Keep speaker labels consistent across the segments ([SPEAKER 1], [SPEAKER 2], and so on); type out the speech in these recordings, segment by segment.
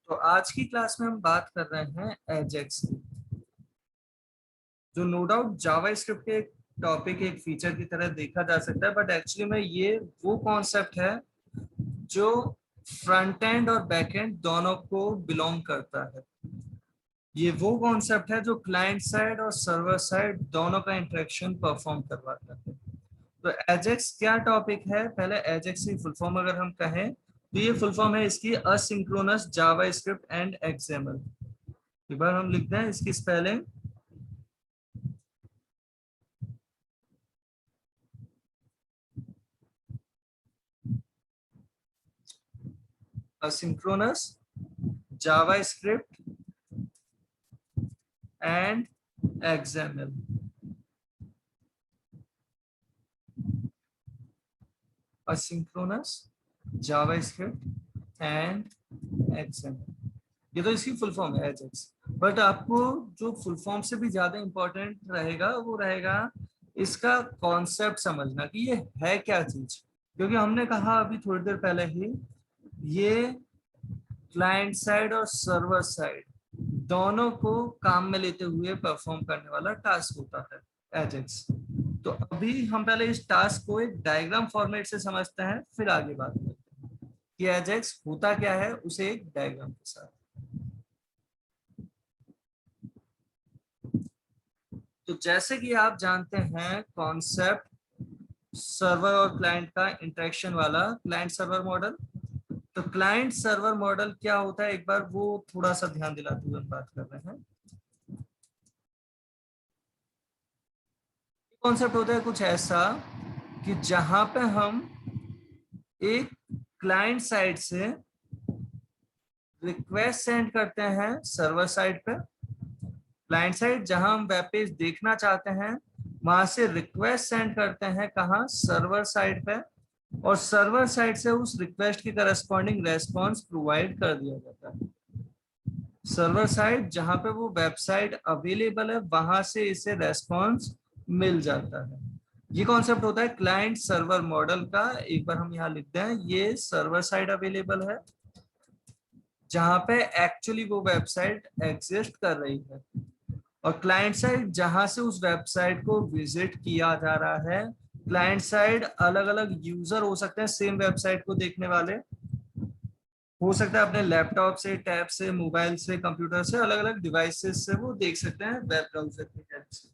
[SPEAKER 1] तो आज की क्लास में हम बात कर रहे हैं एजेक्स की, जो नो डाउट जावास्क्रिप्ट के एक टॉपिक, एक फीचर की तरह देखा जा सकता है, बट एक्चुअली में ये वो कॉन्सेप्ट है जो फ्रंट एंड और बैक एंड दोनों को बिलोंग करता है। ये वो कॉन्सेप्ट है जो क्लाइंट साइड और सर्वर साइड दोनों का इंटरेक्शन परफॉर्म करवाता है। तो एजेक्स क्या टॉपिक है, पहले एजेक्स की फुल फॉर्म अगर हम कहें तो ये फुल फॉर्म है इसकी असिंक्रोनस जावास्क्रिप्ट एंड एक्सएमएल। एक बार हम लिखते हैं इसकी spelling. asynchronous javascript and xml। asynchronous javascript and xml, ये तो इसकी फुल फॉर्म है एजेक्स। बट आपको जो फुल फॉर्म से भी ज्यादा इंपॉर्टेंट रहेगा वो रहेगा इसका कॉन्सेप्ट समझना कि ये है क्या चीज, क्योंकि हमने कहा अभी थोड़ी देर पहले ही ये क्लाइंट साइड और सर्वर साइड दोनों को काम में लेते हुए परफॉर्म करने वाला टास्क होता है एजेक्स। तो अभी हम पहले इस टास्क को एक डायग्राम फॉर्मेट से समझते हैं, फिर आगे बात करते हैं कि एजेक्स होता क्या है उसे एक डायग्राम के साथ। तो जैसे कि आप जानते हैं कॉन्सेप्ट सर्वर और क्लाइंट का इंटरेक्शन वाला क्लाइंट सर्वर मॉडल, तो क्लाइंट सर्वर मॉडल क्या होता है एक बार वो थोड़ा सा ध्यान दिलाते हुए हम बात कर रहे हैं। कॉन्सेप्ट होता है कुछ ऐसा कि जहां पे हम एक क्लाइंट साइड से रिक्वेस्ट सेंड करते हैं सर्वर साइड पे, क्लाइंट साइड जहां हम वेब पेज देखना चाहते हैं वहां से रिक्वेस्ट सेंड करते हैं कहां, सर्वर साइड पे, और सर्वर साइड से उस रिक्वेस्ट के करस्पॉन्डिंग रेस्पॉन्स प्रोवाइड कर दिया जाता है। सर्वर साइड जहां पे वो वेबसाइट अवेलेबल है वहां से इसे रेस्पॉन्स मिल जाता है। ये कॉन्सेप्ट होता है क्लाइंट सर्वर मॉडल का। एक बार हम यहाँ लिखते हैं ये सर्वर साइड अवेलेबल है जहां पे एक्चुअली वो वेबसाइट एग्जिस्ट कर रही है, और क्लाइंट साइड जहां से उस वेबसाइट को विजिट किया जा रहा है। क्लाइंट साइड अलग अलग यूजर हो सकते हैं सेम वेबसाइट को देखने वाले, हो सकता है अपने लैपटॉप से, टैब से, मोबाइल से, कंप्यूटर से, अलग अलग डिवाइसेस से वो देख सकते हैं वेब ब्राउजर की हेल्प से।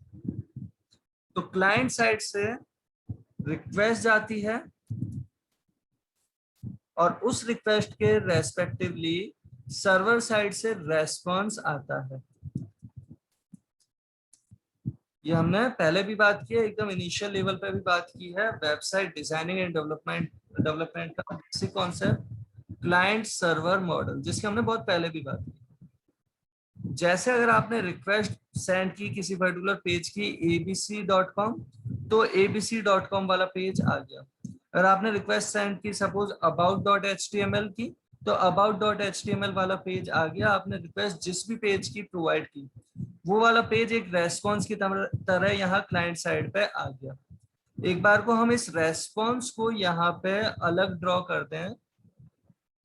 [SPEAKER 1] तो क्लाइंट साइड से रिक्वेस्ट जाती है और उस रिक्वेस्ट के रेस्पेक्टिवली सर्वर साइड से रेस्पॉन्स आता है। ये हमने पहले भी बात की है, एकदम इनिशियल लेवल पे भी बात की है, वेबसाइट डिजाइनिंग एंड डेवलपमेंट का basic concept client server model, जिसकी हमने बहुत पहले भी बात की। जैसे अगर आपने रिक्वेस्ट सेंड की किसी पर्टिकुलर पेज की abc.com, तो abc.com वाला पेज आ गया। अगर आपने रिक्वेस्ट सेंड की सपोज about.html की, तो about.html वाला पेज आ गया। आपने रिक्वेस्ट जिस भी पेज की प्रोवाइड की वो वाला पेज एक रेस्पॉन्स की तरह यहाँ क्लाइंट साइड पे आ गया। एक बार को हम इस रेस्पॉन्स को यहाँ पे अलग ड्रॉ करते हैं।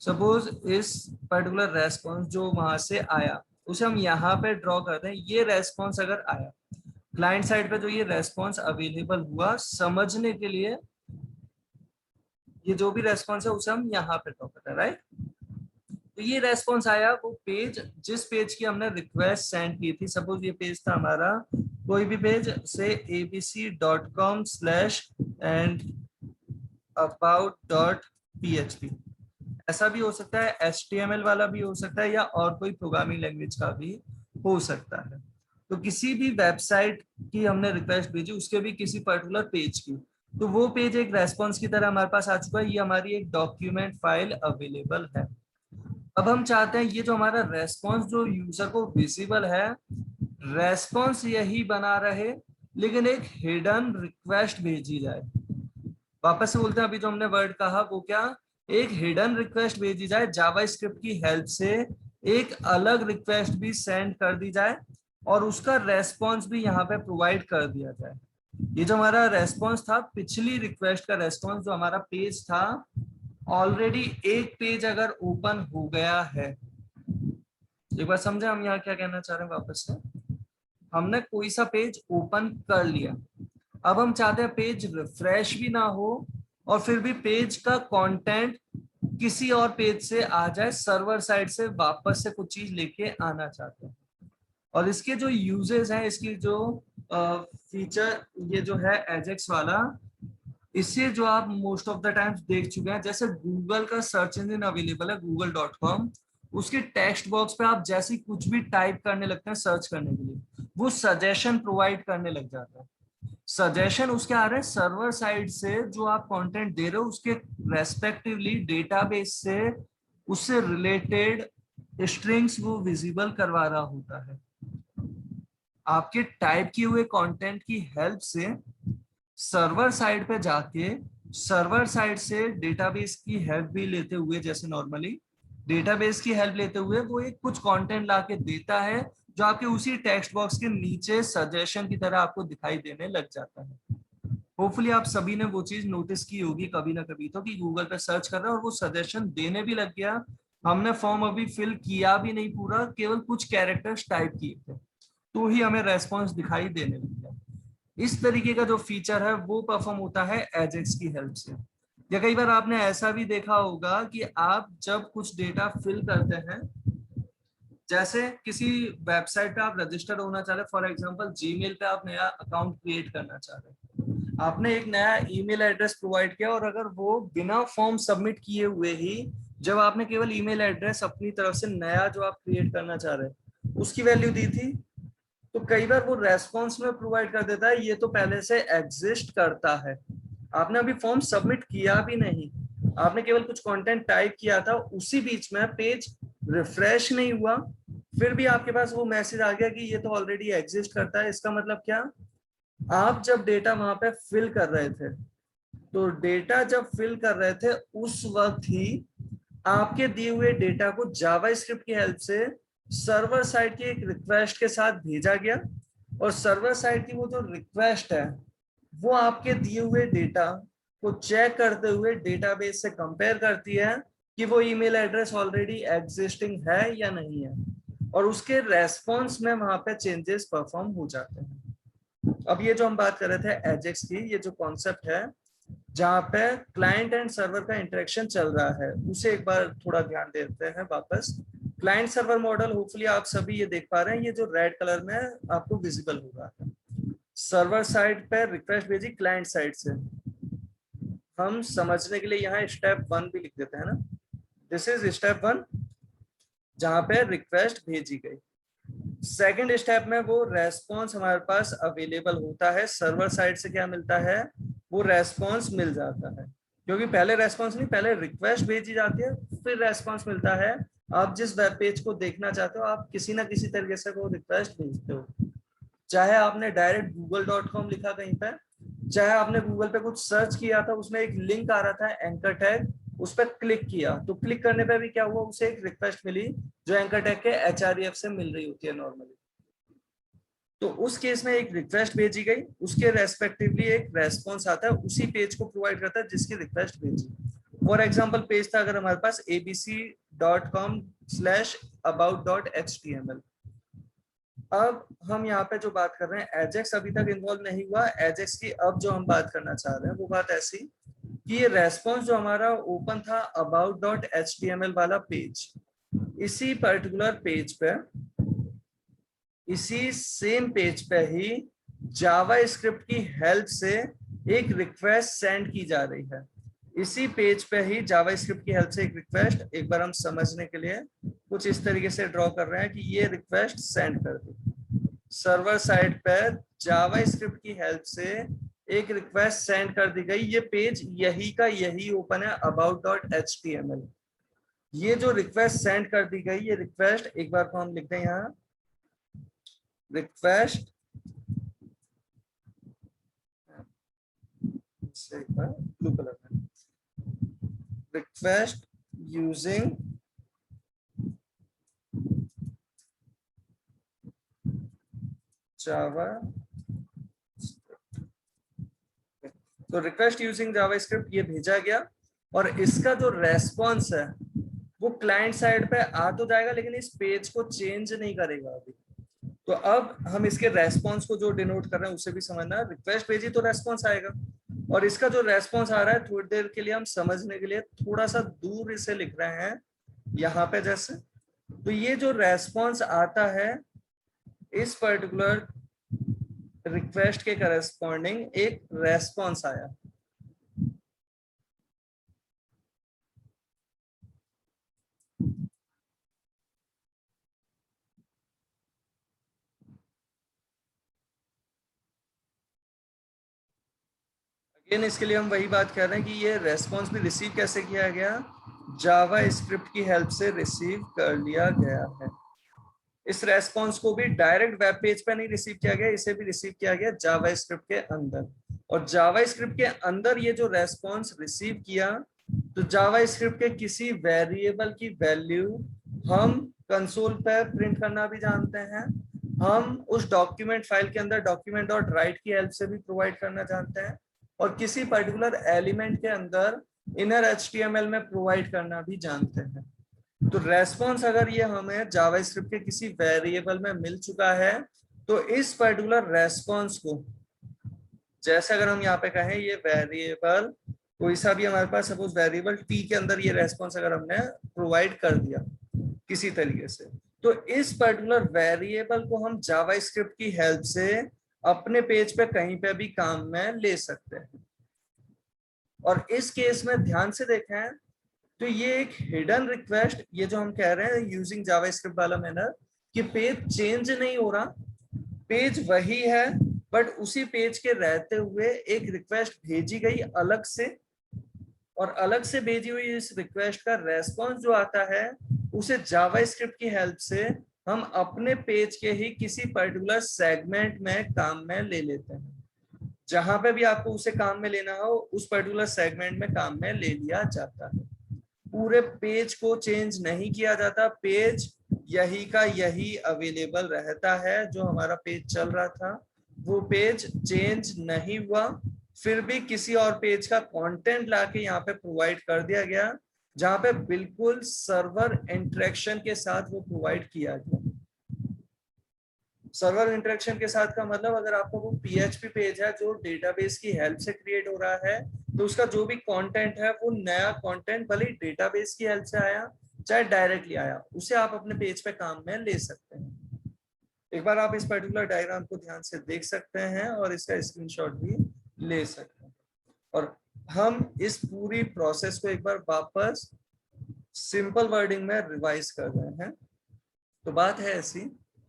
[SPEAKER 1] सपोज इस पर्टिकुलर रेस्पॉन्स जो वहां से आया उसे हम यहाँ पे ड्रॉ करते हैं। ये रेस्पॉन्स अगर आया क्लाइंट साइड पे, तो ये रेस्पॉन्स अवेलेबल हुआ समझने के लिए, ये जो भी रेस्पॉन्स है उसे हम यहाँ पे ड्रॉ करते हैं, राइट। तो ये रेस्पॉन्स आया, वो पेज जिस पेज की हमने रिक्वेस्ट सेंड की थी, सपोज ये पेज था हमारा कोई भी पेज से abc.com/and about.php, ऐसा भी हो सकता है, HTML वाला भी हो सकता है, या और कोई प्रोग्रामिंग लैंग्वेज का भी हो सकता है। तो किसी भी वेबसाइट की हमने रिक्वेस्ट भेजी, उसके भी किसी पर्टिकुलर पेज की, तो वो पेज एक रेस्पॉन्स की तरह हमारे पास आ चुका है। ये हमारी एक डॉक्यूमेंट फाइल अवेलेबल है। अब हम चाहते हैं ये जो हमारा रेस्पॉन्स जो यूजर को विजिबल है, रेस्पॉन्स यही बना रहे लेकिन एक हिडन रिक्वेस्ट भेजी जाए। वापस से बोलते हैं, अभी जो हमने वर्ड कहा वो क्या, एक हिडन रिक्वेस्ट भेजी जाए जावास्क्रिप्ट की हेल्प से, एक अलग रिक्वेस्ट भी सेंड कर दी जाए और उसका रेस्पॉन्स भी यहाँ पे प्रोवाइड कर दिया जाए। ये जो हमारा रेस्पॉन्स था, पिछली रिक्वेस्ट का रेस्पॉन्स जो हमारा पेज था, ऑलरेडी एक पेज अगर ओपन हो गया है एक बार समझे हम यहाँ क्या कहना चाह रहे हैं वापस से। हमने कोई सा पेज ओपन कर लिया, अब हम चाहते हैं पेज रिफ्रेश भी ना हो और फिर भी पेज का कंटेंट किसी और पेज से आ जाए, सर्वर साइड से वापस से कुछ चीज लेके आना चाहते हैं। और इसके जो यूजेस हैं, इसकी जो फीचर ये जो है एजेक्स वाला, इससे जो आप मोस्ट ऑफ द टाइम्स देख चुके हैं, जैसे गूगल का सर्च इंजन अवेलेबल है google.com, उसके टेक्स्ट बॉक्स पे आप जैसे ही कुछ भी टाइप करने लगते हैं सर्च करने के लिए, वो सजेशन प्रोवाइड करने लग जाता है। सजेशन उसके आ रहे हैं सर्वर साइड से, जो आप कंटेंट दे रहे हो उसके रेस्पेक्टिवली डेटाबेस से उससे रिलेटेड स्ट्रिंग्स वो विजिबल करवा रहा होता है। आपके टाइप किए हुए कंटेंट की हेल्प से सर्वर साइड पे जाके सर्वर साइड से डेटाबेस की हेल्प भी लेते हुए, जैसे नॉर्मली डेटाबेस की हेल्प लेते हुए वो एक कुछ कंटेंट लाके देता है, जो आपके उसी टेक्स्ट बॉक्स के नीचे सजेशन की तरह आपको दिखाई देने लग जाता है। होपफुली आप सभी ने वो चीज नोटिस की होगी कभी ना कभी तो, कि गूगल पे सर्च कर रहे हैं और वो सजेशन देने भी लग गया। हमने फॉर्म अभी फिल किया भी नहीं पूरा, केवल कुछ कैरेक्टर्स टाइप किए थे तो ही हमें रेस्पॉन्स दिखाई देने लग गया। इस तरीके का जो फीचर है वो परफॉर्म होता है एजेक्स की हेल्प से। या कई बार आपने ऐसा भी देखा होगा कि आप जब कुछ डेटा फिल करते हैं, जैसे किसी वेबसाइट पे आप रजिस्टर होना चाह रहे हैं, फॉर एग्जांपल जीमेल पे आप नया अकाउंट क्रिएट करना चाह रहे हैं, आपने एक नया ईमेल एड्रेस प्रोवाइड किया और अगर वो बिना फॉर्म सबमिट किए हुए ही जब आपने केवल ईमेल एड्रेस अपनी तरफ से नया जो आप क्रिएट करना चाह रहे हैं उसकी वैल्यू दी थी, तो कई बार वो रेस्पॉन्स में प्रोवाइड कर देता है ये तो पहले से एग्जिस्ट करता है, आपने अभी फॉर्म सबमिट किया भी नहीं, आपने केवल कुछ कंटेंट टाइप किया था, उसी बीच में पेज रिफ्रेश नहीं हुआ, फिर भी आपके पास वो मैसेज आ गया कि ये तो ऑलरेडी एग्जिस्ट करता है। इसका मतलब क्या, आप जब डेटा वहां पे फिल कर रहे थे, तो डेटा जब फिल कर रहे थे उस वक्त ही आपके दिए हुए डेटा को जावा स्क्रिप्ट की हेल्प से सर्वर साइड की एक रिक्वेस्ट के साथ भेजा गया, और सर्वर साइड की वो जो रिक्वेस्ट है वो आपके दिए हुए डेटा को चेक करते हुए डेटाबेस से कंपेयर करती है कि वो ईमेल एड्रेस ऑलरेडी एग्जिस्टिंग है या नहीं है, और उसके रेस्पॉन्स में वहां पे चेंजेस परफॉर्म हो जाते हैं। अब ये जो हम बात कर रहे थे एजेक्स की, ये जो कॉन्सेप्ट है जहाँ पे क्लाइंट एंड सर्वर का इंटरेक्शन चल रहा है, उसे एक बार थोड़ा ध्यान देते हैं वापस। क्लाइंट सर्वर मॉडल होपफुली आप सभी ये देख पा रहे हैं, ये जो रेड कलर में आपको विजिबल होगा, सर्वर साइड पे रिक्वेस्ट भेजी क्लाइंट साइड से। हम समझने के लिए यहाँ स्टेप 1 भी लिख देते हैं ना, दिस इज स्टेप 1 जहाँ पे रिक्वेस्ट भेजी गई। सेकंड स्टेप में वो रेस्पॉन्स हमारे पास अवेलेबल होता है, सर्वर साइड से क्या मिलता है, वो रेस्पॉन्स मिल जाता है, क्योंकि पहले रेस्पॉन्स नहीं, पहले रिक्वेस्ट भेजी जाती है फिर रेस्पॉन्स मिलता है। आप जिस वेब पेज को देखना चाहते हो आप किसी ना किसी तरीके से वो रिक्वेस्ट भेजते हो, चाहे आपने डायरेक्ट google.com लिखा कहीं पे, चाहे आपने गूगल पे कुछ सर्च किया था उसमें एक लिंक आ रहा था एंकर टैग, उस पर क्लिक किया तो क्लिक करने पे भी क्या हुआ, उसे एक रिक्वेस्ट मिली जो एंकर टैग के एचआरईएफ से मिल रही होती है नॉर्मली। तो उस केस में एक रिक्वेस्ट भेजी गई, उसके रेस्पेक्टिवली एक रेस्पॉन्स आता है, उसी पेज को प्रोवाइड करता है जिसकी रिक्वेस्ट भेजी। फॉर एग्जाम्पल पेज था अगर हमारे पास abc.com/about.html। अब हम यहाँ पे जो बात कर रहे हैं एजेक्स अभी तक इन्वॉल्व नहीं हुआ, एजेक्स की अब जो हम बात करना चाह रहे हैं वो बात ऐसी कि ये रेस्पॉन्स जो हमारा ओपन था about.html वाला पेज, इसी पर्टिकुलर पेज पे, इसी सेम पेज पे ही जावा स्क्रिप्ट की हेल्प से एक रिक्वेस्ट सेंड की जा रही है, इसी पेज पे ही जावा स्क्रिप्ट की हेल्प से एक रिक्वेस्ट, एक बार हम समझने के लिए कुछ इस तरीके से ड्रॉ कर रहे हैं कि ये रिक्वेस्ट सेंड कर दी सर्वर साइड पर, जावा स्क्रिप्ट की हेल्प से एक रिक्वेस्ट सेंड कर दी गई, ये पेज यही का यही ओपन है about.html। ये जो रिक्वेस्ट सेंड कर दी गई, ये रिक्वेस्ट एक बार को हम लिखते हैं यहाँ, रिक्वेस्ट ब्लू कलर में, रिक्वेस्ट यूजिंग जावा, तो रिक्वेस्ट यूजिंग जावा स्क्रिप्ट ये भेजा गया, और इसका जो रेस्पॉन्स है वो क्लाइंट साइड पे आ तो जाएगा लेकिन इस पेज को चेंज नहीं करेगा अभी। तो अब हम इसके रेस्पॉन्स को जो डिनोट कर रहे हैं उसे भी समझना, रिक्वेस्ट भेजी तो रेस्पॉन्स आएगा, और इसका जो रेस्पॉन्स आ रहा है थोड़ी देर के लिए हम समझने के लिए थोड़ा सा दूर इसे लिख रहे हैं यहाँ पे जैसे। तो ये जो रेस्पॉन्स आता है इस पर्टिकुलर रिक्वेस्ट के करस्पॉन्डिंग एक रेस्पॉन्स आया। अगेन इसके लिए हम वही बात कर रहे हैं कि ये रेस्पॉन्स भी रिसीव कैसे किया गया, जावा स्क्रिप्ट की हेल्प से रिसीव कर लिया गया है। इस रेस्पॉन्स को भी डायरेक्ट वेब पेज पे नहीं रिसीव किया गया, इसे भी रिसीव किया गया जावा स्क्रिप्ट के अंदर। और जावा स्क्रिप्ट के अंदर ये जो रेस्पॉन्स रिसीव किया, तो जावा स्क्रिप्ट के किसी वेरिएबल की वैल्यू हम कंसोल पे प्रिंट करना भी जानते हैं, हम उस डॉक्यूमेंट फाइल के अंदर डॉक्यूमेंट डॉट राइट की हेल्प से भी प्रोवाइड करना जानते हैं, और किसी पर्टिकुलर एलिमेंट के अंदर इनर एचटीएमएल में प्रोवाइड करना भी जानते हैं। तो रेस्पॉन्स अगर ये हमें जावास्क्रिप्ट के किसी वेरिएबल में मिल चुका है, तो इस पर्टिकुलर रेस्पॉन्स को, जैसे अगर हम यहाँ पे कहें ये वेरिएबल कोई सा भी हमारे पास, सपोज वेरिएबल टी के अंदर ये रेस्पॉन्स अगर हमने प्रोवाइड कर दिया किसी तरीके से, तो इस पर्टिकुलर वेरिएबल को हम जावास्क्रिप्ट की हेल्प से अपने पेज पे कहीं पे भी काम में ले सकते हैं। और इस केस में ध्यान से देखें तो ये एक हिडन रिक्वेस्ट, ये जो हम कह रहे हैं यूजिंग जावास्क्रिप्ट वाला मैनर, कि पेज चेंज नहीं हो रहा, पेज वही है, बट उसी पेज के रहते हुए एक रिक्वेस्ट भेजी गई अलग से, और अलग से भेजी हुई इस रिक्वेस्ट का रेस्पॉन्स जो आता है उसे जावास्क्रिप्ट की हेल्प से हम अपने पेज के ही किसी पर्टिकुलर सेगमेंट में काम में ले लेते हैं। जहां पे भी आपको उसे काम में लेना हो उस पर्टिकुलर सेगमेंट में काम में ले लिया जाता है। पूरे पेज को चेंज नहीं किया जाता, पेज यही का यही अवेलेबल रहता है। जो हमारा पेज चल रहा था वो पेज चेंज नहीं हुआ, फिर भी किसी और पेज का कंटेंट लाके यहाँ पे प्रोवाइड कर दिया गया, जहां पे बिल्कुल सर्वर इंटरेक्शन के साथ वो प्रोवाइड किया गया। सर्वर इंटरेक्शन के साथ का मतलब, अगर आपको वो पीएचपी पेज है जो डेटाबेस की हेल्प से क्रिएट हो रहा है, तो उसका जो भी कंटेंट है वो नया कंटेंट भले ही डेटाबेस की हेल्प से आया चाहे डायरेक्टली आया, उसे आप अपने पेज पे काम में ले सकते हैं। एक बार आप इस पर्टिकुलर डायग्राम को ध्यान से देख सकते हैं और इसका स्क्रीनशॉट भी ले सकते हैं। और हम इस पूरी प्रोसेस को एक बार वापस सिंपल वर्डिंग में रिवाइज कर रहे हैं। तो बात है ऐसी,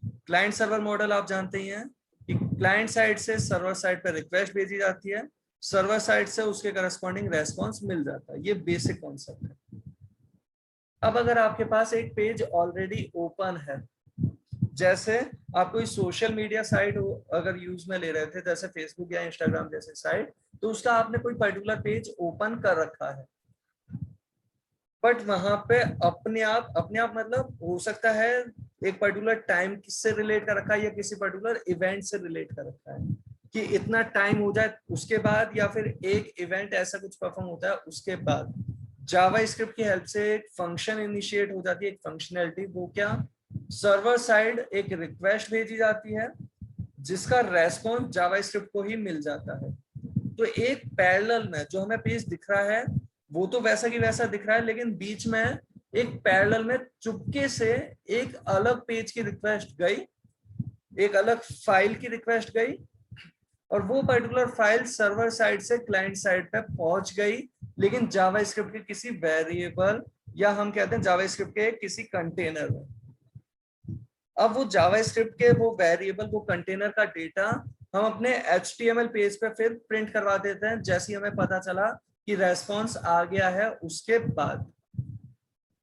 [SPEAKER 1] क्लाइंट सर्वर मॉडल आप जानते ही हैं कि क्लाइंट साइड से सर्वर साइड पर रिक्वेस्ट भेजी जाती है, सर्वर साइड से उसके करस्पॉन्डिंग रेस्पॉन्स मिल जाता है। ये बेसिक कॉन्सेप्ट है। अब अगर आपके पास एक पेज ऑलरेडी ओपन है, जैसे आप कोई सोशल मीडिया साइट अगर यूज में ले रहे थे, जैसे फेसबुक या इंस्टाग्राम जैसे साइट, तो उसका आपने कोई पर्टिकुलर पेज ओपन कर रखा है, बट वहां पे अपने आप मतलब हो सकता है एक पर्टिकुलर टाइम से रिलेट कर रखा है या किसी पर्टिकुलर इवेंट से रिलेट कर रखा है कि इतना टाइम हो जाए उसके बाद, या फिर एक इवेंट ऐसा कुछ परफॉर्म होता है उसके बाद जावा स्क्रिप्ट की हेल्प से एक फंक्शन इनिशिएट हो जाती है, एक फंक्शनैलिटी। वो क्या, सर्वर साइड एक रिक्वेस्ट भेजी जाती है जिसका रेस्पॉन्स जावा स्क्रिप्ट को ही मिल जाता है। तो एक पैरेलल में जो हमें पेज दिख रहा है वो तो वैसा की वैसा दिख रहा है, लेकिन बीच में एक पैरेलल में चुपके से एक अलग पेज की रिक्वेस्ट गई, एक अलग फाइल की रिक्वेस्ट गई, और वो पर्टिकुलर फाइल सर्वर साइड से क्लाइंट साइड पे पहुंच गई, लेकिन जावास्क्रिप्ट के किसी वेरिएबल या हम कहते हैं जावास्क्रिप्ट के किसी कंटेनर में। अब वो जावास्क्रिप्ट के वो वेरिएबल, वो कंटेनर का डेटा हम अपने HTML पेज पे फिर प्रिंट करवा देते हैं, जैसे हमें पता चला कि रेस्पॉन्स आ गया है उसके बाद।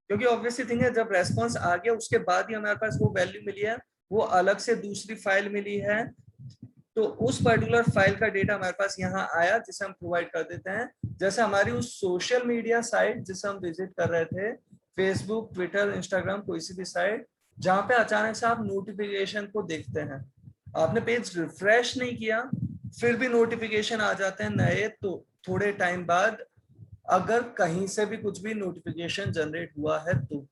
[SPEAKER 1] क्योंकि ऑब्वियसली थिंग है, जब रेस्पॉन्स आ गया उसके बाद ही हमारे पास वो वैल्यू मिली है, वो अलग से दूसरी फाइल मिली है, तो उस पर्टिकुलर फाइल का डेटा हमारे पास यहाँ आया जिसे हम प्रोवाइड कर देते हैं। जैसे हमारी उस सोशल मीडिया साइट जिसे हम विजिट कर रहे थे, फेसबुक, ट्विटर, इंस्टाग्राम, कोई सी भी साइट, जहां पे अचानक से आप नोटिफिकेशन को देखते हैं, आपने पेज रिफ्रेश नहीं किया फिर भी नोटिफिकेशन आ जाते हैं नए, तो थोड़े टाइम बाद अगर कहीं से भी कुछ भी नोटिफिकेशन जनरेट हुआ है तो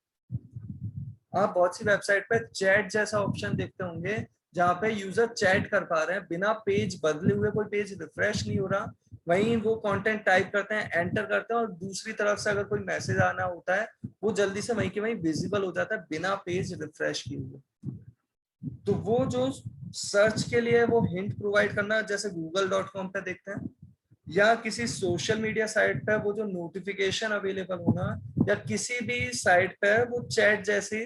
[SPEAKER 1] आप बहुत सी वेबसाइट पे चैट जैसा ऑप्शन देखते होंगे, जहाँ पे यूजर चैट कर पा रहे हैं बिना पेज बदले हुए, कोई पेज रिफ्रेश नहीं हो रहा, वहीं वो कंटेंट टाइप करते हैं, एंटर करते हैं, और दूसरी तरफ से अगर कोई मैसेज आना होता है वो जल्दी से वहीं के वहीं विजिबल हो जाता है बिना पेज रिफ्रेश किए हुए। तो वो जो सर्च के लिए वो हिंट प्रोवाइड करना, जैसे google.com पे देखते हैं, या किसी सोशल मीडिया साइट पे वो जो नोटिफिकेशन अवेलेबल होना, या किसी भी साइट पे वो चैट जैसी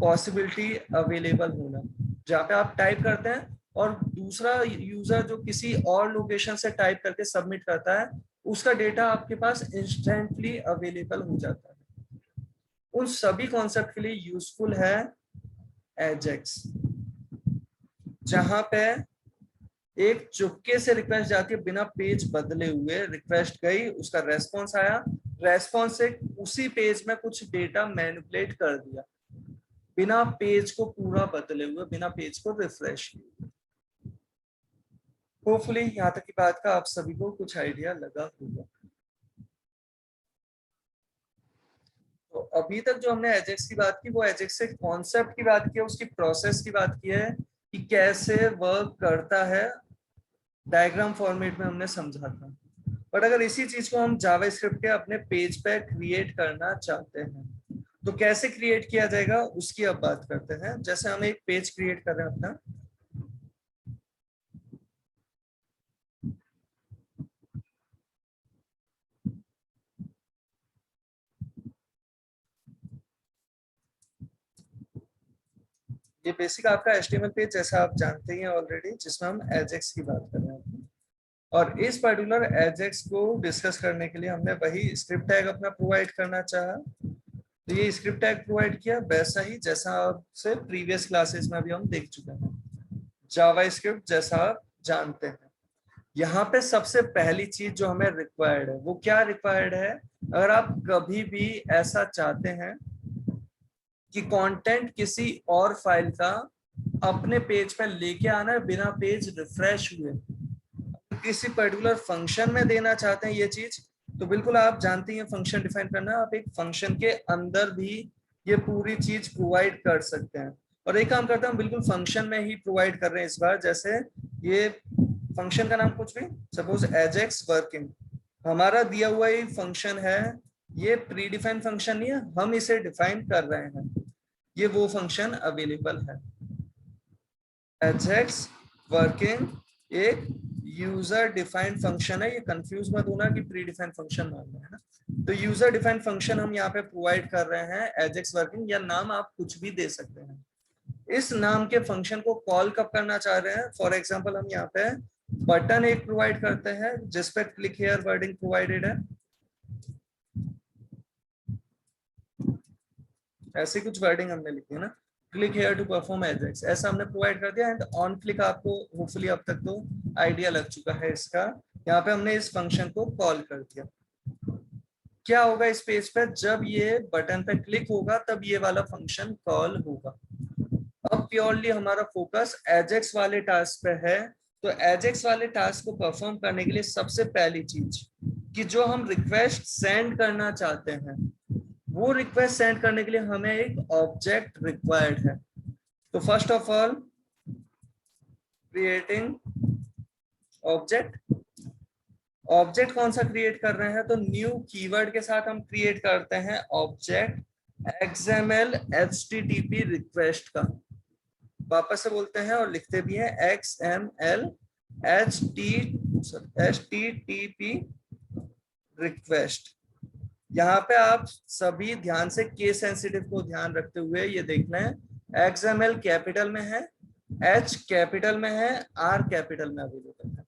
[SPEAKER 1] पॉसिबिलिटी अवेलेबल होना, जहाँ पे आप टाइप करते हैं और दूसरा यूजर जो किसी और लोकेशन से टाइप करके सबमिट करता है, उसका डेटा आपके पास इंस्टेंटली अवेलेबल हो जाता है। उन सभी कॉन्सेप्ट के लिए यूजफुल है एजेक्स, जहां पे एक चुपके से रिक्वेस्ट जाती है बिना पेज बदले हुए, रिक्वेस्ट गई, उसका रेस्पॉन्स आया, रेस्पॉन्स से उसी पेज में कुछ डेटा मैनिपुलेट कर दिया बिना पेज को पूरा बदले हुए, बिना पेज को रिफ्रेश किए। होपफुली यहाँ तक की बात का आप सभी को कुछ आइडिया लगा होगा। तो अभी तक जो हमने एजेक्स की बात की, वो एजेक्स से कॉन्सेप्ट की बात की है, उसकी प्रोसेस की बात की है कि कैसे वर्क करता है, डायग्राम फॉर्मेट में हमने समझा था। बट अगर इसी चीज को हम जावास्क्रिप्ट के अपने पेज पे क्रिएट करना चाहते हैं तो कैसे क्रिएट किया जाएगा उसकी अब बात करते हैं। जैसे हम एक पेज क्रिएट कर रहे हैं अपना, ये बेसिक आपका HTML पेज जैसा आप जानते ही हैं ऑलरेडी, जिसमें हम एजेक्स की बात कर रहे हैं। और इस पर्टिकुलर एजेक्स को डिस्कस करने के लिए हमने वही स्क्रिप्ट टैग अपना प्रोवाइड करना चाहा। तो ये स्क्रिप्ट टैग प्रोवाइड किया वैसा ही जैसा आपसे प्रीवियस क्लासेस में भी हम देख चुके हैं, जावास्क्रिप्ट जैसा आप जानते हैं। यहाँ पे सबसे पहली चीज जो हमें रिक्वायर्ड है वो क्या रिक्वायर्ड है, अगर आप कभी भी ऐसा चाहते हैं कि कंटेंट किसी और फाइल का अपने पेज पे लेके आना है बिना पेज रिफ्रेश हुए, किसी पर्टिकुलर फंक्शन में देना चाहते हैं ये चीज, तो बिल्कुल आप जानते हैं फंक्शन डिफाइन करना, आप एक फंक्शन के अंदर भी ये पूरी चीज प्रोवाइड कर सकते हैं। और एक काम करते हैं, हम बिल्कुल फंक्शन में ही प्रोवाइड कर रहे हैं इस बार। जैसे ये फंक्शन का नाम कुछ भी, सपोज एजेक्स वर्किंग, हमारा दिया हुआ ये फंक्शन है, ये प्री डिफाइंड फंक्शन नहीं है, हम इसे डिफाइन कर रहे हैं, ये वो फंक्शन अवेलेबल है। एजेक्स वर्किंग एक यूजर डिफाइंड फंक्शन है, ये कंफ्यूज मत होना कि प्री डिफाइंड फंक्शन मान है ना। तो यूजर डिफाइंड फंक्शन हम यहाँ पे प्रोवाइड कर रहे हैं एजेक्स वर्किंग, या नाम आप कुछ भी दे सकते हैं। इस नाम के फंक्शन को कॉल कब करना चाह रहे हैं, फॉर एग्जांपल हम यहाँ पे बटन एक प्रोवाइड करते हैं जिसपे क्लिक हियर वर्डिंग प्रोवाइडेड है, ऐसी कुछ वर्डिंग हमने लिखी है ना, click here to perform Ajax, ऐसा हमने प्रोवाइड कर दिया। एंड ऑन क्लिक आपको होपफुली अब तक तो आइडिया लग चुका है इसका, यहाँ पे हमने इस फंक्शन को कॉल कर दिया। क्या होगा इस पेज पे, जब ये बटन पे क्लिक होगा तब ये वाला फंक्शन कॉल होगा। अब प्योरली हमारा फोकस एजेक्स वाले टास्क पे है। तो एजेक्स वाले टास्क को परफॉर्म करने के लिए सबसे पहली चीज कि जो हम रिक्वेस्ट सेंड करना चाहते हैं, वो रिक्वेस्ट सेंड करने के लिए हमें एक ऑब्जेक्ट रिक्वायर्ड है। तो first of all creating object. Object कौन सा क्रिएट कर रहे हैं, तो न्यू कीवर्ड के साथ हम क्रिएट करते हैं ऑब्जेक्ट XML HTTP रिक्वेस्ट का। वापस से बोलते हैं और लिखते भी हैं XML HTTP रिक्वेस्ट। यहाँ पे आप सभी ध्यान से केस सेंसिटिव को ध्यान रखते हुए ये देखना है, XML कैपिटल में है, H कैपिटल में है, R कैपिटल में अवेलेबल है।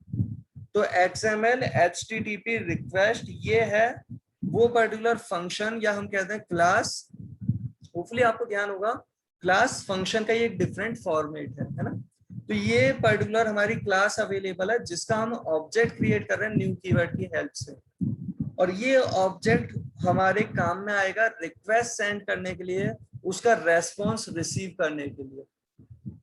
[SPEAKER 1] तो XML HTTP रिक्वेस्ट ये है वो पर्टिकुलर फंक्शन, या हम कहते हैं क्लास। होपफुली आपको ध्यान होगा क्लास फंक्शन का ये एक डिफरेंट फॉर्मेट है ना। तो ये पर्टिकुलर हमारी क्लास अवेलेबल है जिसका हम ऑब्जेक्ट क्रिएट कर रहे हैं न्यू कीवर्ड की हेल्प से। और ये ऑब्जेक्ट हमारे काम में आएगा रिक्वेस्ट सेंड करने के लिए, उसका रेस्पॉन्स रिसीव करने के लिए,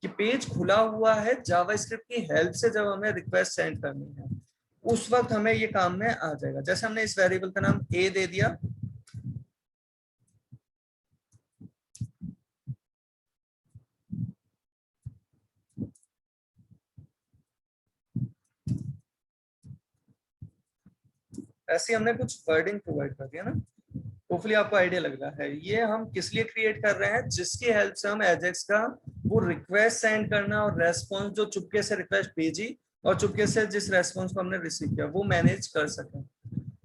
[SPEAKER 1] कि पेज खुला हुआ है जावास्क्रिप्ट की हेल्प से जब हमें रिक्वेस्ट सेंड करनी है उस वक्त हमें ये काम में आ जाएगा। जैसे हमने इस वेरिएबल का नाम a दे दिया, ऐसे हमने कुछ वर्डिंग प्रोवाइड कर दिया ना। होपफुली आपको आइडिया लग रहा है। ये हम किस लिए क्रिएट कर रहे हैं, जिसकी हेल्प से हम एजेक्स का वो रिक्वेस्ट सेंड करना और रेस्पॉन्स, जो चुपके से रिक्वेस्ट भेजी और चुपके से जिस रेस्पॉन्स को हमने रिसीव किया वो मैनेज कर सकें।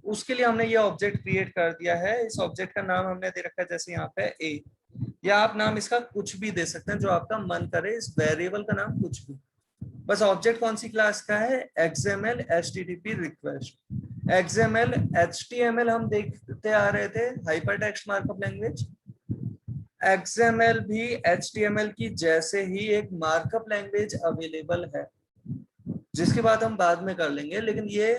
[SPEAKER 1] उसके लिए हमने ये ऑब्जेक्ट क्रिएट कर दिया है। इस ऑब्जेक्ट का नाम हमने दे रखा है जैसे यहाँ पे a, या आप नाम इसका कुछ भी दे सकते हैं जो आपका मन करे, इस वेरिएबल का नाम कुछ भी। बस ऑब्जेक्ट कौन सी क्लास का है, XML HTTP request. XML HTML हम देखते आ रहे थे, हाइपरटेक्स्ट मार्कअप लैंग्वेज। XML भी HTML की जैसे ही एक मार्कअप लैंग्वेज अवेलेबल है, जिसकी बात हम बाद में कर लेंगे। लेकिन ये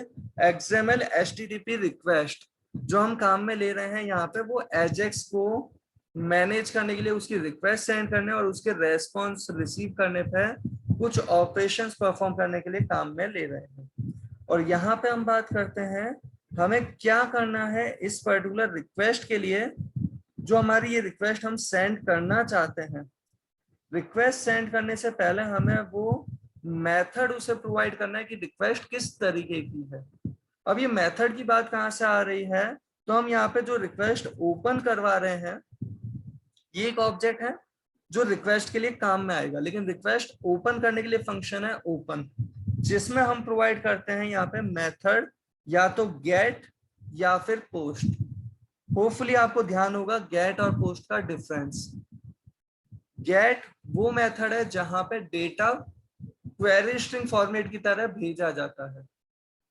[SPEAKER 1] XML HTTP रिक्वेस्ट जो हम काम में ले रहे हैं यहाँ पे, वो एजेक्स को मैनेज करने के लिए, उसकी रिक्वेस्ट सेंड करने और उसके रेस्पॉन्स रिसीव करने पे कुछ ऑपरेशंस परफॉर्म करने के लिए काम में ले रहे हैं। और यहाँ पे हम बात करते हैं हमें क्या करना है इस पर्टिकुलर रिक्वेस्ट के लिए। जो हमारी ये रिक्वेस्ट हम सेंड करना चाहते हैं, रिक्वेस्ट सेंड करने से पहले हमें वो मेथड उसे प्रोवाइड करना है कि रिक्वेस्ट किस तरीके की है। अब ये मेथड की बात कहाँ से आ रही है, तो हम यहाँ पे जो रिक्वेस्ट ओपन करवा रहे हैं, ये एक ऑब्जेक्ट है जो रिक्वेस्ट के लिए काम में आएगा। लेकिन रिक्वेस्ट ओपन करने के लिए फंक्शन है ओपन, जिसमें हम प्रोवाइड करते हैं यहाँ पे मेथड या तो गेट या फिर पोस्ट। होपफुली आपको ध्यान होगा गेट और पोस्ट का डिफरेंस। गेट वो मेथड है जहां पे डेटा क्वेरी स्ट्रिंग फॉर्मेट की तरह भेजा जाता है।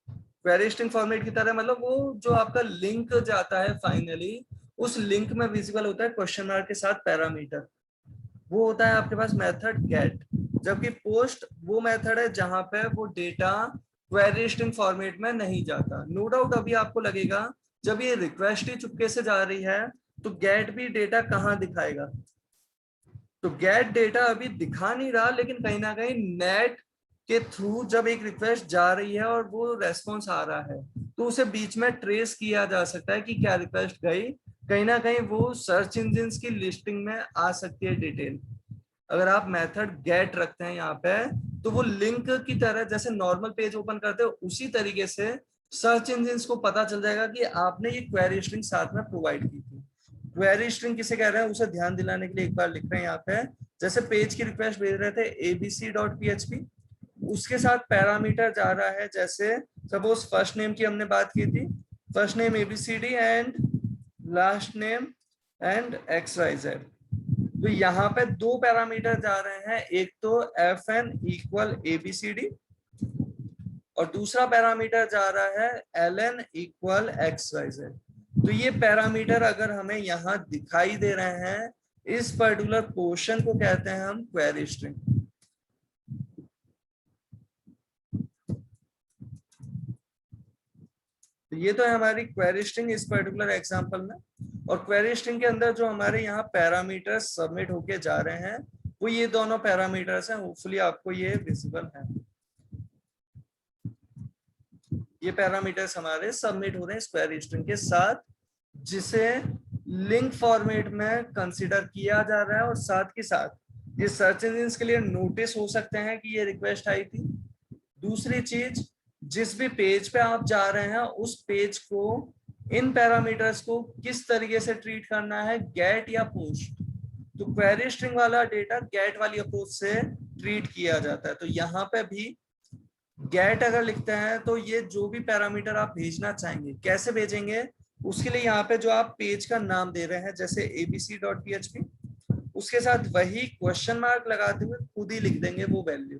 [SPEAKER 1] क्वेरी स्ट्रिंग फॉर्मेट की तरह मतलब वो जो आपका लिंक जाता है फाइनली, उस लिंक में विजिबल होता है क्वेश्चन मार्क के साथ पैरामीटर, वो होता है आपके पास मेथड गेट। जबकि पोस्ट वो मेथड है जहां पे वो डेटा क्वेरी स्ट्रिंग फॉर्मेट में नहीं जाता। नो डाउट अभी आपको लगेगा जब ये रिक्वेस्ट ही चुपके से जा रही है तो गेट भी डेटा कहाँ दिखाएगा। तो गेट डेटा अभी दिखा नहीं रहा, लेकिन कहीं ना कहीं नेट के थ्रू जब एक रिक्वेस्ट जा रही है और वो रेस्पॉन्स आ रहा है, तो उसे बीच में ट्रेस किया जा सकता है कि क्या रिक्वेस्ट गई। कहीं ना कहीं वो सर्च इंजिन की लिस्टिंग में आ सकती है डिटेल। अगर आप मेथड गेट रखते हैं यहाँ पे, तो वो लिंक की तरह जैसे नॉर्मल पेज ओपन करते हो उसी तरीके से सर्च इंजिन को पता चल जाएगा कि आपने ये क्वेरी स्ट्रिंग साथ में प्रोवाइड की थी। क्वेरी स्ट्रिंग किसे कह रहे हैं उसे ध्यान दिलाने के लिए एक बार लिख रहे हैं यहाँ पे। जैसे पेज की रिक्वेस्ट भेज रहे थे abc.php, उसके साथ पैरामीटर जा रहा है, जैसे सपोज फर्स्ट नेम की हमने बात की थी, first name ABCD and last name and XYZ। तो यहाँ पे दो पैरामीटर जा रहे हैं, एक तो FN इक्वल ABCD और दूसरा पैरामीटर जा रहा है LN इक्वल XYZ। तो ये पैरामीटर अगर हमें यहाँ दिखाई दे रहे हैं, इस पर्टिकुलर पोर्शन को कहते हैं हम क्वेरी स्ट्रिंग। तो ये तो है हमारी क्वेरी स्ट्रिंग इस पर्टिकुलर एग्जांपल में। और क्वेरी स्ट्रिंग के अंदर जो हमारे यहाँ पैरामीटर्स सबमिट होके जा रहे हैं, वो ये दोनों पैरामीटर्स हैं। होपफुली आपको ये विजिबल है। ये पैरामीटर्स हमारे सबमिट हो रहे हैं इस क्वेरी स्ट्रिंग के साथ, जिसे लिंक फॉर्मेट में कंसीडर किया जा रहा है। और साथ के साथ ये सर्च इंजिन के लिए नोटिस हो सकते हैं कि ये रिक्वेस्ट आई थी। दूसरी चीज, जिस भी पेज पे आप जा रहे हैं उस पेज को, इन पैरामीटर्स को किस तरीके से ट्रीट करना है, गेट या पोस्ट। तो क्वेरी स्ट्रिंग वाला डेटा गेट वाली अप्रोच से ट्रीट किया जाता है। तो यहाँ पे भी गेट अगर लिखते हैं तो ये जो भी पैरामीटर आप भेजना चाहेंगे कैसे भेजेंगे, उसके लिए यहाँ पे जो आप पेज का नाम दे रहे हैं जैसे abc.php, उसके साथ वही क्वेश्चन मार्क लगाते हुए खुद ही लिख देंगे वो वैल्यू।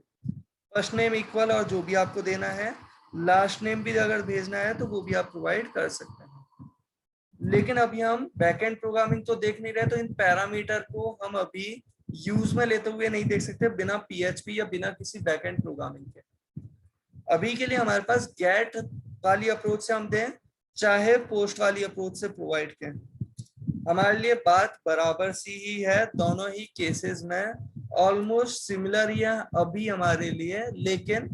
[SPEAKER 1] फर्स्ट नेम इक्वल और जो भी आपको देना है, लास्ट नेम भी अगर भेजना है तो वो भी आप प्रोवाइड कर सकते हैं। लेकिन अभी हम बैकएंड प्रोग्रामिंग तो देख नहीं रहे, तो इन पैरामीटर को हम अभी यूज में लेते हुए नहीं देख सकते बिना PHP या बिना किसी बैकएंड प्रोग्रामिंग के। अभी के लिए हमारे पास गेट वाली अप्रोच से हम दें चाहे पोस्ट वाली अप्रोच से प्रोवाइड करें, हमारे लिए बात बराबर सी ही है। दोनों ही केसेस में ऑलमोस्ट सिमिलर ही है अभी हमारे लिए। लेकिन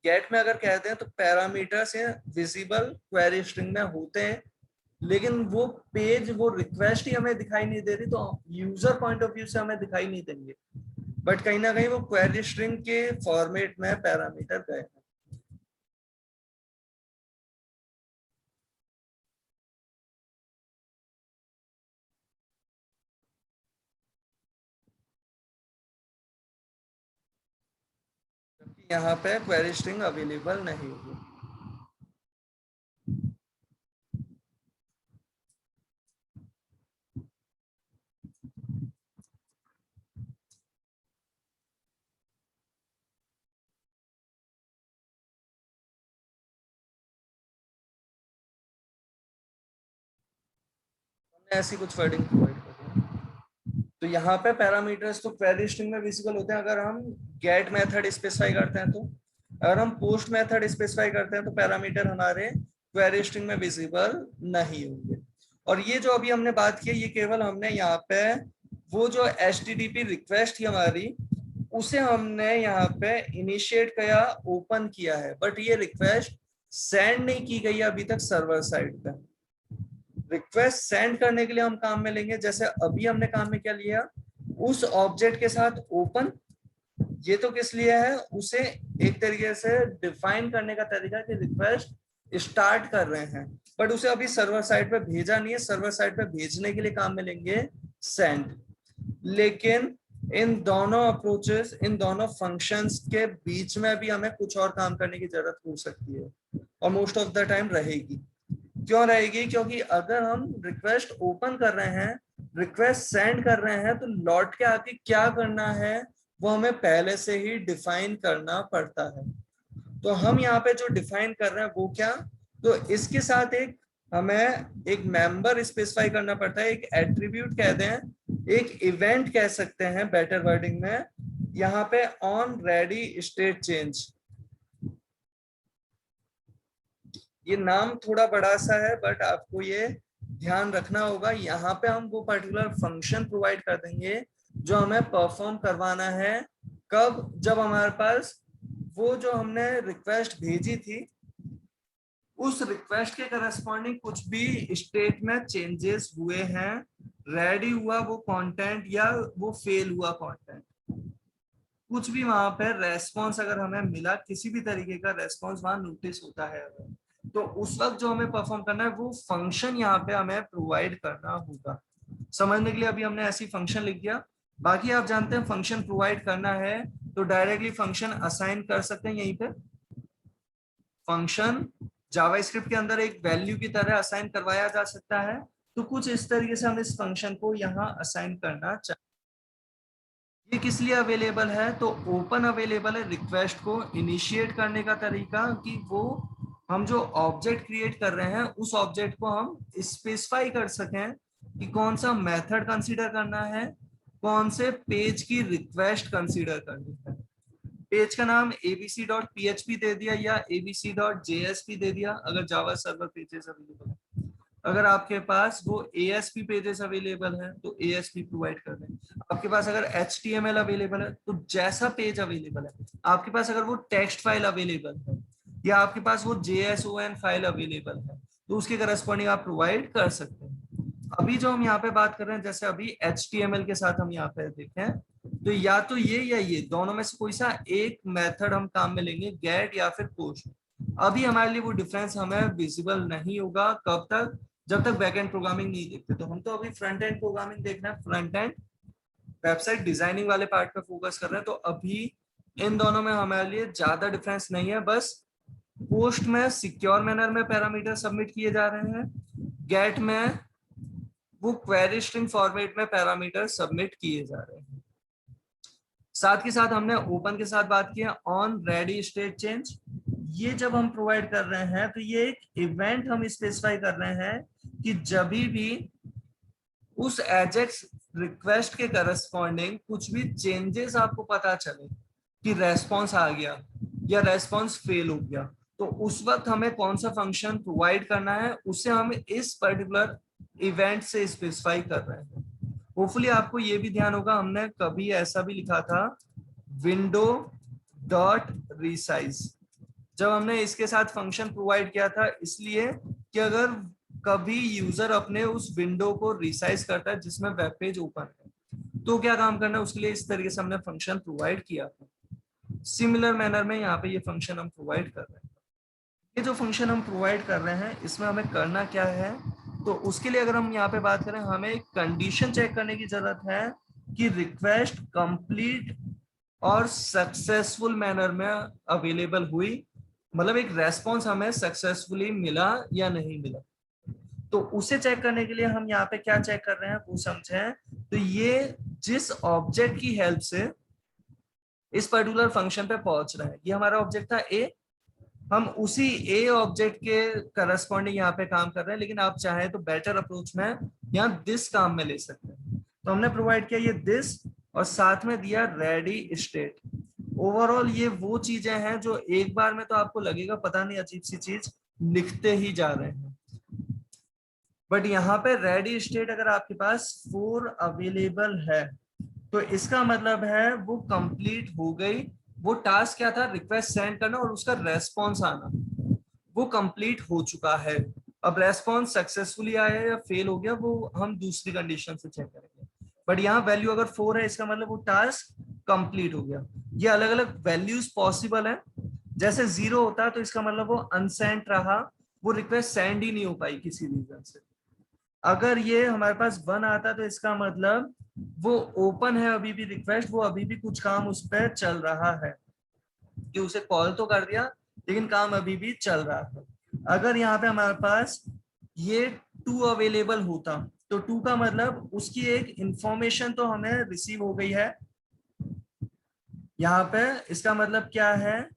[SPEAKER 1] गेट में अगर कहते हैं तो पैरामीटर्स विजिबल क्वेरी स्ट्रिंग में होते हैं, लेकिन वो पेज, वो रिक्वेस्ट ही हमें दिखाई नहीं दे रही, तो यूजर पॉइंट ऑफ व्यू से हमें दिखाई नहीं देंगे, बट कहीं ना कहीं वो क्वेरी स्ट्रिंग के फॉर्मेट में पैरामीटर गए। यहाँ पे क्वेरी स्ट्रिंग अवेलेबल नहीं होगी। ऐसी कुछ वर्डिंग प्रोवाइड कर रहे। तो यहाँ पे पैरामीटर्स तो क्वेरी स्ट्रिंग में विजिबल होते हैं अगर हम गेट मेथड स्पेसिफाई करते हैं, तो अगर हम पोस्ट मेथड स्पेसिफाई करते हैं तो पैरामीटर हमारे क्वेरी स्ट्रिंग में विजिबल नहीं होंगे। और ये जो अभी हमने बात की, ये केवल हमने यहाँ पे वो जो HTTP रिक्वेस्ट थी हमारी, उसे हमने यहाँ पे इनिशिएट किया, ओपन किया है, बट ये रिक्वेस्ट सेंड नहीं की गई अभी तक सर्वर साइड पे। रिक्वेस्ट सेंड करने के लिए हम काम में लेंगे, जैसे अभी हमने काम में क्या लिया, उस ऑब्जेक्ट के साथ ओपन, ये तो किस लिए है, उसे एक तरीके से डिफाइन करने का तरीका कि रिक्वेस्ट स्टार्ट कर रहे हैं, बट उसे अभी सर्वर साइड पे भेजा नहीं है, सर्वर साइड पे भेजने के लिए काम में लेंगे सेंड। लेकिन इन दोनों अप्रोचेस, इन दोनों फंक्शंस के बीच में भी हमें कुछ और काम करने की जरूरत हो सकती है, और मोस्ट ऑफ द टाइम रहेगी। क्यों रहेगी? क्योंकि अगर हम रिक्वेस्ट ओपन कर रहे हैं, रिक्वेस्ट सेंड कर रहे हैं, तो लौट के आके क्या करना है वो हमें पहले से ही डिफाइन करना पड़ता है। तो हम यहाँ पे जो डिफाइन कर रहे हैं वो क्या, तो इसके साथ एक हमें एक मेंबर स्पेसिफाई करना पड़ता है, एक एट्रीब्यूट कहते हैं, एक इवेंट कह सकते हैं बेटर वर्डिंग में, यहाँ पे ऑन रेडी स्टेट चेंज। ये नाम थोड़ा बड़ा सा है, बट आपको ये ध्यान रखना होगा। यहाँ पे हम वो पर्टिकुलर फंक्शन प्रोवाइड कर देंगे जो हमें परफॉर्म करवाना है। कब? जब हमारे पास वो जो हमने रिक्वेस्ट भेजी थी, उस रिक्वेस्ट के करस्पॉन्डिंग कुछ भी स्टेट में चेंजेस हुए हैं, रेडी हुआ वो कंटेंट या वो फेल हुआ कंटेंट, कुछ भी वहां पे रेस्पॉन्स अगर हमें मिला, किसी भी तरीके का रेस्पॉन्स वहां नोटिस होता है अगर, तो उस वक्त जो हमें परफॉर्म करना है वो फंक्शन यहाँ पे हमें प्रोवाइड करना होगा। समझने के लिए अभी हमने ऐसी फंक्शन लिख दिया। बाकी आप जानते हैं फंक्शन प्रोवाइड करना है तो डायरेक्टली फंक्शन असाइन कर सकते हैं। यहीं पे फंक्शन जावास्क्रिप्ट के अंदर एक वैल्यू की तरह असाइन करवाया जा सकता है, तो कुछ इस तरीके से हम इस फंक्शन को यहाँ असाइन करना चाहते हैं। ये किस लिए अवेलेबल है? तो ओपन अवेलेबल है रिक्वेस्ट को इनिशिएट करने का तरीका, कि वो हम जो ऑब्जेक्ट क्रिएट कर रहे हैं उस ऑब्जेक्ट को हम स्पेसिफाई कर सकें कि कौन सा मेथड कंसीडर करना है, कौन से पेज की रिक्वेस्ट कंसीडर करनी है। पेज का नाम abc.php दे दिया या abc.jsp दे दिया अगर जावा सर्वर पेजेस अवेलेबल है। अगर आपके पास वो ASP पेजेस अवेलेबल है तो ASP प्रोवाइड कर दें। आपके पास अगर HTML अवेलेबल है तो जैसा पेज अवेलेबल है, आपके पास अगर वो टेक्स्ट फाइल अवेलेबल है या आपके पास वो JSON फाइल अवेलेबल है तो उसके करस्पॉन्डिंग आप प्रोवाइड कर सकते हैं। अभी जो हम यहाँ पे बात कर रहे हैं, जैसे अभी HTML के साथ हम यहाँ पे देखें, तो या तो ये या ये दोनों में से कोई सा एक मेथड हम काम में लेंगे, गेट या फिर पोस्ट। अभी हमारे लिए वो डिफरेंस हमें विजिबल नहीं होगा। कब तक? जब तक बैकएंड प्रोग्रामिंग नहीं देखते। तो हम तो अभी फ्रंट एंड प्रोग्रामिंग देखना है, फ्रंट एंड वेबसाइट डिजाइनिंग वाले पार्ट पे फोकस कर रहे हैं। तो अभी इन दोनों में हमारे लिए ज्यादा डिफरेंस नहीं है, बस पोस्ट में सिक्योर मैनर में पैरामीटर सबमिट किए जा रहे हैं, गेट में वो क्वेरी स्ट्रिंग फॉर्मेट में पैरामीटर सबमिट किए जा रहे हैं। साथ के साथ हमने ओपन के साथ बात किया, ऑन रेडी स्टेट चेंज। ये जब हम प्रोवाइड कर रहे हैं तो ये एक इवेंट हम स्पेसिफाई कर रहे हैं कि जब भी उस एजेक्स रिक्वेस्ट के करस्पॉन्डिंग कुछ भी चेंजेस आपको पता चले कि रेस्पॉन्स आ गया या रेस्पॉन्स फेल हो गया, तो उस वक्त हमें कौन सा फंक्शन प्रोवाइड करना है उसे हम इस पर्टिकुलर इवेंट से स्पेसिफाई कर रहे हैं। होपफुली आपको ये भी ध्यान होगा, हमने कभी ऐसा भी लिखा था विंडो डॉट रिसाइज। जब हमने इसके साथ फंक्शन प्रोवाइड किया था, इसलिए कि अगर कभी यूजर अपने उस विंडो को रिसाइज करता है जिसमें वेब पेज ओपन है, तो क्या काम करना है, उसके लिए इस तरीके से हमने फंक्शन प्रोवाइड किया था। सिमिलर मैनर में यहाँ पे ये फंक्शन हम प्रोवाइड कर रहे हैं। ये जो फंक्शन हम प्रोवाइड कर रहे हैं, इसमें हमें करना क्या है, तो उसके लिए अगर हम यहाँ पे बात करें, हमें एक कंडीशन चेक करने की जरूरत है कि रिक्वेस्ट कंप्लीट और सक्सेसफुल मैनर में अवेलेबल हुई, मतलब एक रेस्पॉन्स हमें सक्सेसफुली मिला या नहीं मिला। तो उसे चेक करने के लिए हम यहाँ पे क्या चेक कर रहे हैं वो समझें। तो ये जिस ऑब्जेक्ट की हेल्प से इस पर्टिकुलर फंक्शन पे पहुंच रहे हैं, ये हमारा ऑब्जेक्ट था ए, हम उसी ए ऑब्जेक्ट के करस्पॉन्डिंग यहाँ पे काम कर रहे हैं, लेकिन आप चाहें तो बेटर अप्रोच में यहाँ दिस काम में ले सकते हैं। तो हमने प्रोवाइड किया ये दिस और साथ में दिया रेडी स्टेट। ओवरऑल ये वो चीजें हैं जो एक बार में तो आपको लगेगा पता नहीं अजीब सी चीज लिखते ही जा रहे हैं, बट यहाँ पे रेडी स्टेट अगर आपके पास 4 अवेलेबल है तो इसका मतलब है वो कंप्लीट हो गई। वो टास्क क्या था, रिक्वेस्ट सेंड करना और उसका रेस्पॉन्स आना, वो कंप्लीट हो चुका है। अब रेस्पॉन्स सक्सेसफुली आया या फेल हो गया वो हम दूसरी कंडीशन से चेक करेंगे, बट यहाँ वैल्यू अगर 4 है इसका मतलब वो टास्क कंप्लीट हो गया। ये अलग अलग वैल्यूज पॉसिबल है, जैसे 0 होता तो इसका मतलब वो अनसेंड रहा, वो रिक्वेस्ट सेंड ही नहीं हो पाई किसी रीजन से। अगर ये हमारे पास 1 आता तो इसका मतलब वो ओपन है अभी भी रिक्वेस्ट, वो अभी भी कुछ काम उस पर चल रहा है, कि उसे कॉल तो कर दिया लेकिन काम अभी भी चल रहा है। अगर यहाँ पे हमारे पास ये 2 अवेलेबल होता तो 2 का मतलब उसकी एक इंफॉर्मेशन तो हमें रिसीव हो गई है। यहाँ पे इसका मतलब क्या है,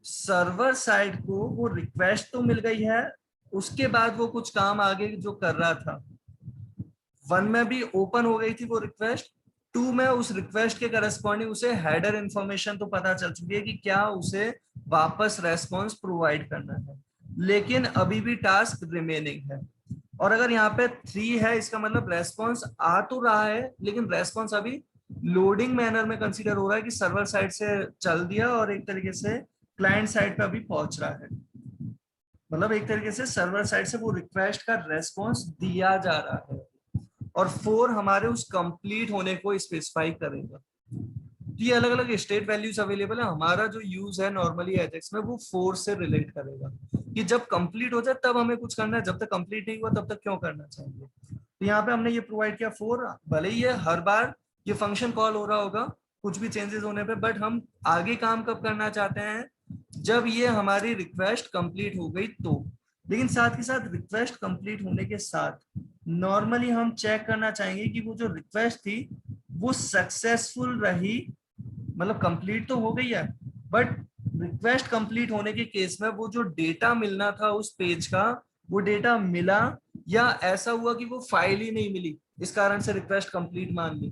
[SPEAKER 1] सर्वर साइड को वो रिक्वेस्ट तो मिल गई है, उसके बाद वो कुछ काम आगे जो कर रहा था, 1 में भी ओपन हो गई थी वो रिक्वेस्ट, 2 में उस रिक्वेस्ट के करस्पॉन्डिंग उसे हेडर इंफॉर्मेशन तो पता चल चुकी है कि क्या उसे वापस रेस्पॉन्स प्रोवाइड करना है, लेकिन अभी भी टास्क रिमेनिंग है। और अगर यहाँ पे 3 है इसका मतलब रेस्पॉन्स आ तो रहा है लेकिन रेस्पॉन्स अभी लोडिंग मैनर में कंसीडर हो रहा है कि सर्वर साइड से चल दिया और एक तरीके से क्लाइंट साइड पे अभी पहुंच रहा है, मतलब एक तरीके से सर्वर साइड से वो रिक्वेस्ट का रेस्पॉन्स दिया जा रहा है। और 4 हमारे उस कंप्लीट होने को स्पेसिफाई करेगा। तो ये अलग अलग स्टेट वैल्यूज अवेलेबल है, हमारा जो यूज है नॉर्मली एजेक्स में वो 4 से रिलेट करेगा कि जब कंप्लीट हो जाए तब हमें कुछ करना है, जब तक कंप्लीट नहीं हुआ तब तक क्यों करना चाहिए। तो यहाँ पे हमने ये प्रोवाइड किया 4, भले ही ये हर बार ये फंक्शन कॉल हो रहा होगा कुछ भी चेंजेस होने पे, बट हम आगे काम कब करना चाहते हैं, जब ये हमारी रिक्वेस्ट कंप्लीट हो गई तो। लेकिन साथ ही साथ रिक्वेस्ट कंप्लीट होने के साथ नॉर्मली हम चेक करना चाहेंगे कि वो जो रिक्वेस्ट थी वो सक्सेसफुल रही, मतलब कंप्लीट तो हो गई है, बट रिक्वेस्ट कंप्लीट होने के केस में वो जो डेटा मिलना था उस पेज का वो डेटा मिला, या ऐसा हुआ कि वो फाइल ही नहीं मिली इस कारण से रिक्वेस्ट कंप्लीट मान ली।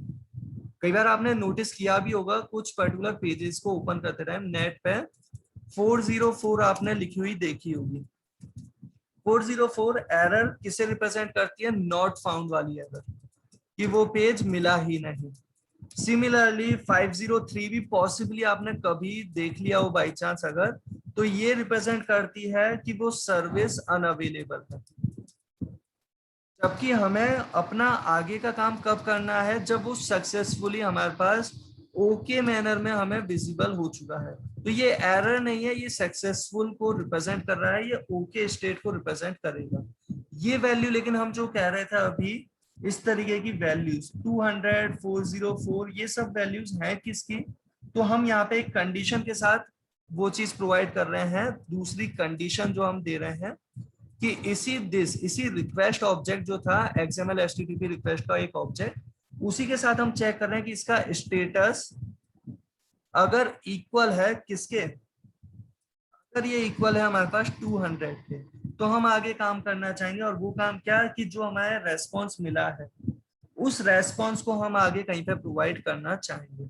[SPEAKER 1] कई बार आपने नोटिस किया भी होगा कुछ पर्टिकुलर पेजेस को ओपन करते टाइम नेट पे 404 आपने लिखी हुई देखी होगी। 404 एरर किसे रिप्रेजेंट करती है, नॉट फाउंड वाली एरर, कि वो पेज मिला ही नहीं। सिमिलरली 503 भी पॉसिबली आपने कभी देख लिया हो बाई चांस अगर, तो ये रिप्रेजेंट करती है कि वो सर्विस अनअवेलेबल है। जबकि हमें अपना आगे का काम कब करना है, जब वो सक्सेसफुली हमारे पास ओके मैनर में हमें विजिबल हो चुका है। तो ये एरर नहीं है, ये सक्सेसफुल को रिप्रेजेंट कर रहा है, ये ओके स्टेट को रिप्रेजेंट करेगा। ये वैल्यू लेकिन हम जो कह रहे थे अभी, इस तरीके की वैल्यूज 200, 404 ये सब वैल्यूज हैं किसकी, तो हम यहाँ पे एक कंडीशन के साथ वो चीज प्रोवाइड कर रहे हैं। दूसरी कंडीशन जो हम दे रहे हैं कि इसी रिक्वेस्ट ऑब्जेक्ट जो था XML HTTP रिक्वेस्ट का एक ऑब्जेक्ट, उसी के साथ हम चेक कर रहे हैं कि इसका स्टेटस अगर इक्वल है किसके, अगर ये इक्वल है हमारे पास 200 के, तो हम आगे काम करना चाहेंगे। और वो काम क्या है कि जो हमारे रेस्पॉन्स मिला है उस रेस्पॉन्स को हम आगे कहीं पे प्रोवाइड करना चाहेंगे।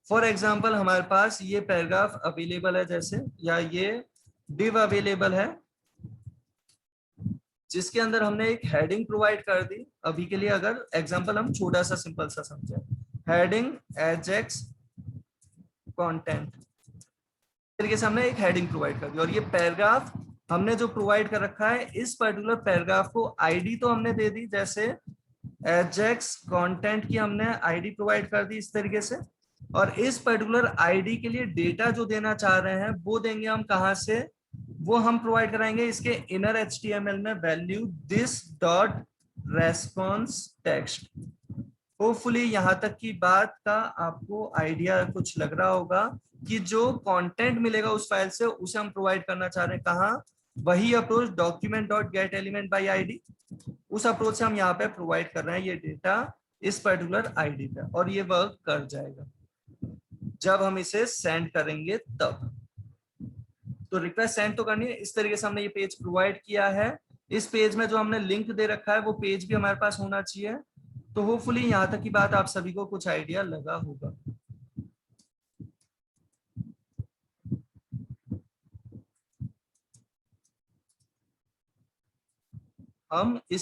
[SPEAKER 1] फॉर एग्जाम्पल हमारे पास ये पैराग्राफ अवेलेबल है जैसे, या ये डिव अवेलेबल है जिसके अंदर हमने एक हेडिंग प्रोवाइड कर दी। अभी के लिए अगर एग्जांपल हम छोटा सा सिंपल सा समझें, हेडिंग एजेक्स कंटेंट, तरीके से हमने एक हेडिंग प्रोवाइड कर दी, और ये पैराग्राफ हमने जो प्रोवाइड कर रखा है, इस पर्टिकुलर पैराग्राफ को आईडी तो हमने दे दी, जैसे एजेक्स कंटेंट की हमने आईडी प्रोवाइड कर दी इस तरीके से, और इस पर्टिकुलर आईडी के लिए डेटा जो देना चाह रहे हैं वो देंगे हम कहां से, वो हम प्रोवाइड कराएंगे इसके इनर एचटीएमएल में, value this dot response text. Hopefully यहाँ तक की बात का आपको आइडिया कुछ लग रहा होगा कि जो कंटेंट मिलेगा उस फाइल से उसे हम प्रोवाइड करना चाह रहे हैं कहाँ, वही approach document dot gate element by ID, उस अप्रोच से हम यहाँ पे प्रोवाइड कर रहे हैं ये डेटा इस पर्टिकुलर आईडी पे, और ये वर्क कर जाएगा जब हम इसे सेंड करेंगे तब। तो रिक्वेस्ट सेंड तो करनी है, इस तरीके से हमने ये पेज प्रोवाइड किया है। इस पेज में जो हमने लिंक दे रखा है वो पेज भी हमारे पास होना चाहिए। तो होपफुली यहाँ तक की बात आप सभी को कुछ आइडिया लगा होगा। हम इस